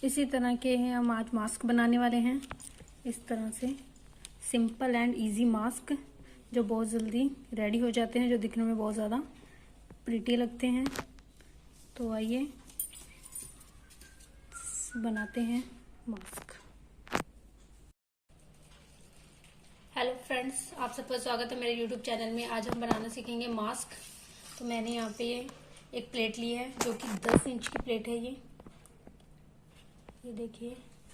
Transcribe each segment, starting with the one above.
इसी तरह के हम आज मास्क बनाने वाले हैं। इस तरह से सिंपल एंड इजी मास्क जो बहुत जल्दी रेडी हो जाते हैं, जो दिखने में बहुत ज़्यादा प्रिटी लगते हैं। तो आइए बनाते हैं मास्क। हेलो फ्रेंड्स, आप सबका स्वागत है मेरे यूट्यूब चैनल में। आज हम बनाना सीखेंगे मास्क। तो मैंने यहाँ पे एक प्लेट ली है जो कि 10 इंच की प्लेट है। ये देखिए,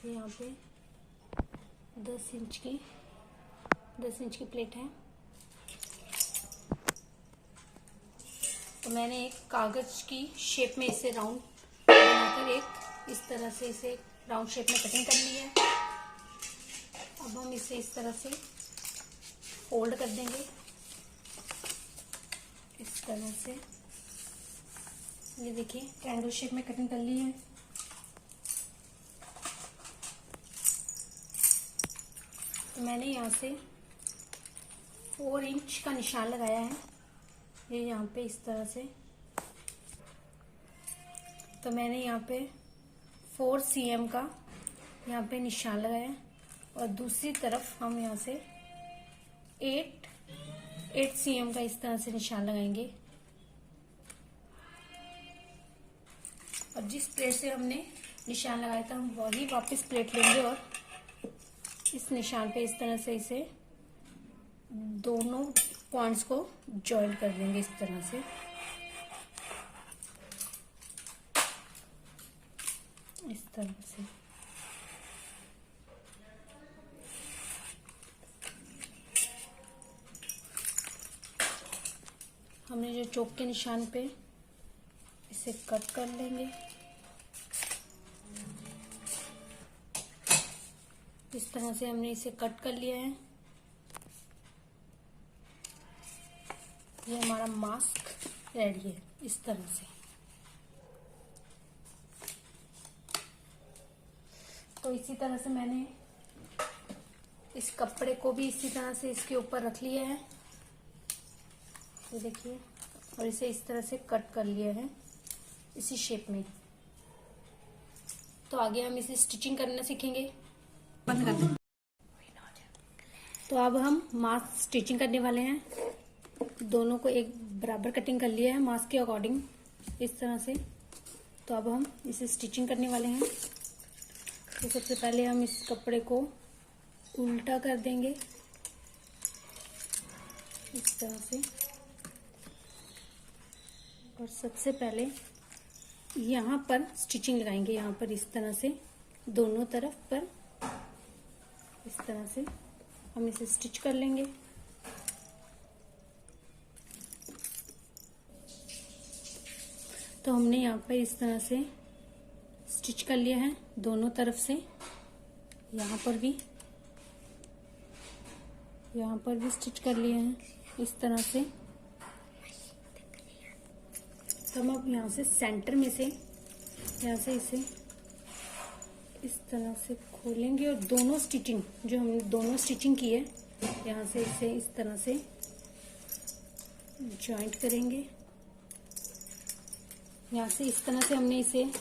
ये यहाँ पे 10 इंच की प्लेट है। तो मैंने एक कागज की शेप में इसे राउंड बनाकर एक इस तरह से इसे राउंड शेप में कटिंग कर ली है। अब हम इसे इस तरह से फोल्ड कर देंगे, इस तरह से। ये देखिए, ट्रायंगल शेप में कटिंग कर ली है। तो मैंने यहाँ से 4 इंच का निशान लगाया है, ये यहाँ पे इस तरह से। तो मैंने यहाँ पे 4 cm का यहाँ पे निशान लगाया है और दूसरी तरफ हम यहाँ से 8 cm का इस तरह से निशान लगाएंगे। और जिस प्लेट से हमने निशान लगाया था हम वही वापस प्लेट लेंगे और इस निशान पे इस तरह से इसे दोनों पॉइंट्स को जॉइन कर देंगे इस तरह से। इस तरह से हमने जो चौक के निशान पे इसे कट कर लेंगे। इस तरह से हमने इसे कट कर लिया है। ये हमारा मास्क रेडी है इस तरह से। तो इसी तरह से मैंने इस कपड़े को भी इसी तरह से इसके ऊपर रख लिया है, ये देखिए, और इसे इस तरह से कट कर लिया है इसी शेप में। तो आगे हम इसे स्टिचिंग करना सीखेंगे। बंद कर दो। तो अब हम मास्क स्टिचिंग करने वाले हैं। दोनों को एक बराबर कटिंग कर लिया है मास्क के अकॉर्डिंग इस तरह से। तो अब हम इसे स्टिचिंग करने वाले हैं। तो सबसे पहले हम इस कपड़े को उल्टा कर देंगे इस तरह से। और सबसे पहले यहाँ पर स्टिचिंग लगाएंगे, यहाँ पर इस तरह से दोनों तरफ पर इस तरह से हम इसे स्टिच कर लेंगे। तो हमने यहाँ पर इस तरह से स्टिच कर लिया है दोनों तरफ से। यहाँ पर भी स्टिच कर लिए हैं इस तरह से। तो हम अब यहाँ से सेंटर में से यहाँ से इसे इस तरह से खोलेंगे और दोनों स्टिचिंग जो हमने दोनों स्टिचिंग की है यहाँ से इसे इस तरह से जॉइंट करेंगे। यहाँ से इस तरह से हमने इसे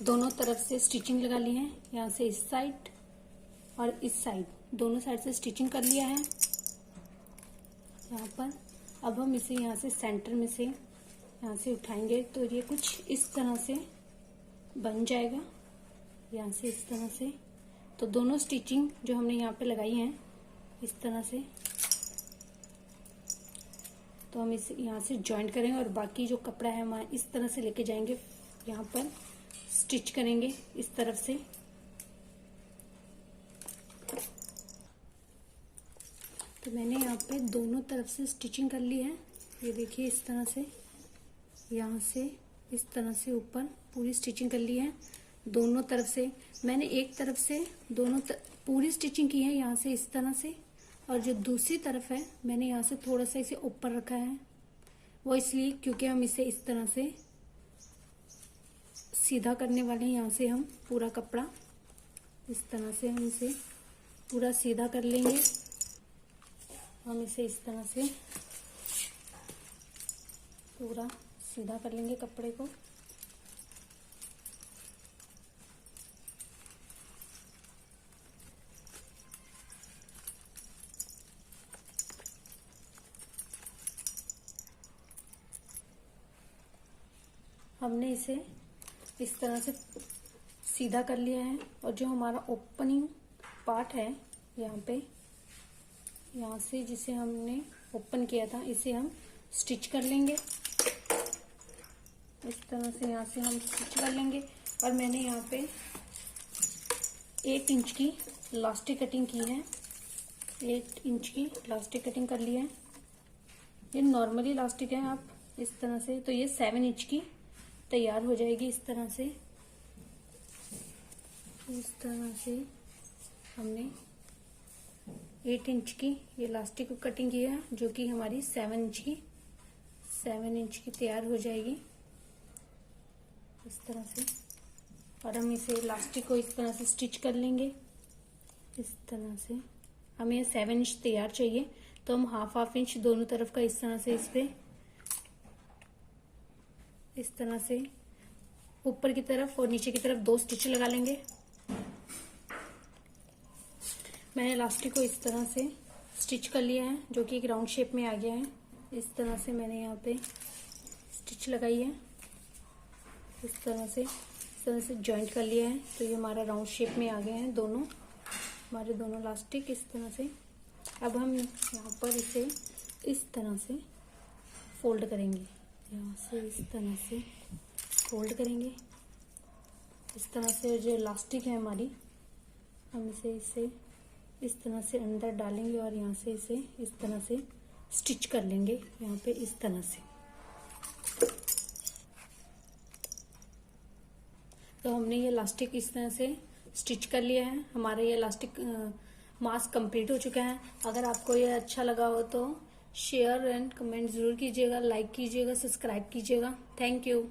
दोनों तरफ से स्टिचिंग लगा ली है। यहाँ से इस साइड और इस साइड दोनों साइड से स्टिचिंग कर लिया है यहाँ पर। अब हम इसे यहाँ से सेंटर में से यहाँ से उठाएंगे तो ये कुछ इस तरह से बन जाएगा, यहाँ से इस तरह से। तो दोनों स्टिचिंग जो हमने यहाँ पे लगाई हैं इस तरह से, तो हम इसे यहाँ से जॉइंट करेंगे और बाकी जो कपड़ा है हमारा इस तरह से लेके जाएंगे, यहाँ पर स्टिच करेंगे इस तरफ से। तो मैंने यहाँ पे दोनों तरफ से स्टिचिंग कर ली है, ये देखिए इस तरह से। यहाँ से इस तरह से ऊपर पूरी स्टिचिंग कर ली है दोनों तरफ से। मैंने एक तरफ से पूरी स्टिचिंग की है यहाँ से इस तरह से, और जो दूसरी तरफ है मैंने यहाँ से थोड़ा सा इसे ऊपर रखा है। वो इसलिए क्योंकि हम इसे इस तरह से सीधा करने वाले हैं। यहाँ से हम पूरा कपड़ा इस तरह से हम इसे पूरा सीधा कर लेंगे। हम इसे इस तरह से पूरा सीधा कर लेंगे कपड़े को। हमने इसे इस तरह से सीधा कर लिया है और जो हमारा ओपनिंग पार्ट है यहाँ से जिसे हमने ओपन किया था इसे हम स्टिच कर लेंगे। इस तरह से यहाँ से हम स्टिच कर लेंगे। और मैंने यहाँ पे 8 इंच की इलास्टिक कटिंग की है। 8 इंच की इलास्टिक कटिंग कर ली है। ये नॉर्मली इलास्टिक है, आप इस तरह से, तो ये 7 इंच की तैयार हो जाएगी। इस तरह से हमने 8 इंच की ये इलास्टिक को कटिंग की है, जो कि हमारी 7 इंच की तैयार हो जाएगी इस तरह से। और हम इसे इलास्टिक को इस तरह से स्टिच कर लेंगे। इस तरह से हमें 7 इंच तैयार चाहिए, तो हम हाफ इंच दोनों तरफ का इस तरह से इस पे इस तरह से ऊपर की तरफ और नीचे की तरफ 2 स्टिच लगा लेंगे। मैंने इलास्टिक को इस तरह से स्टिच कर लिया है, जो कि एक राउंड शेप में आ गया है। इस तरह से मैंने यहाँ पे स्टिच लगाई है। इस तरह से जॉइंट कर लिया है, तो ये हमारा राउंड शेप में आ गए हैं हमारे दोनों इलास्टिक इस तरह से। अब हम यहाँ पर इसे इस तरह से फोल्ड करेंगे। यहाँ से इस तरह से फोल्ड करेंगे। इस तरह से जो इलास्टिक है हमारी, हम इसे इस तरह से अंदर डालेंगे और यहाँ से इसे इस तरह से स्टिच कर लेंगे यहाँ पे इस तरह से। तो हमने ये इलास्टिक इस तरह से स्टिच कर लिया है। हमारा ये इलास्टिक मास्क कंप्लीट हो चुका है। अगर आपको ये अच्छा लगा हो तो शेयर एंड कमेंट जरूर कीजिएगा, लाइक कीजिएगा, सब्सक्राइब कीजिएगा। Thank you.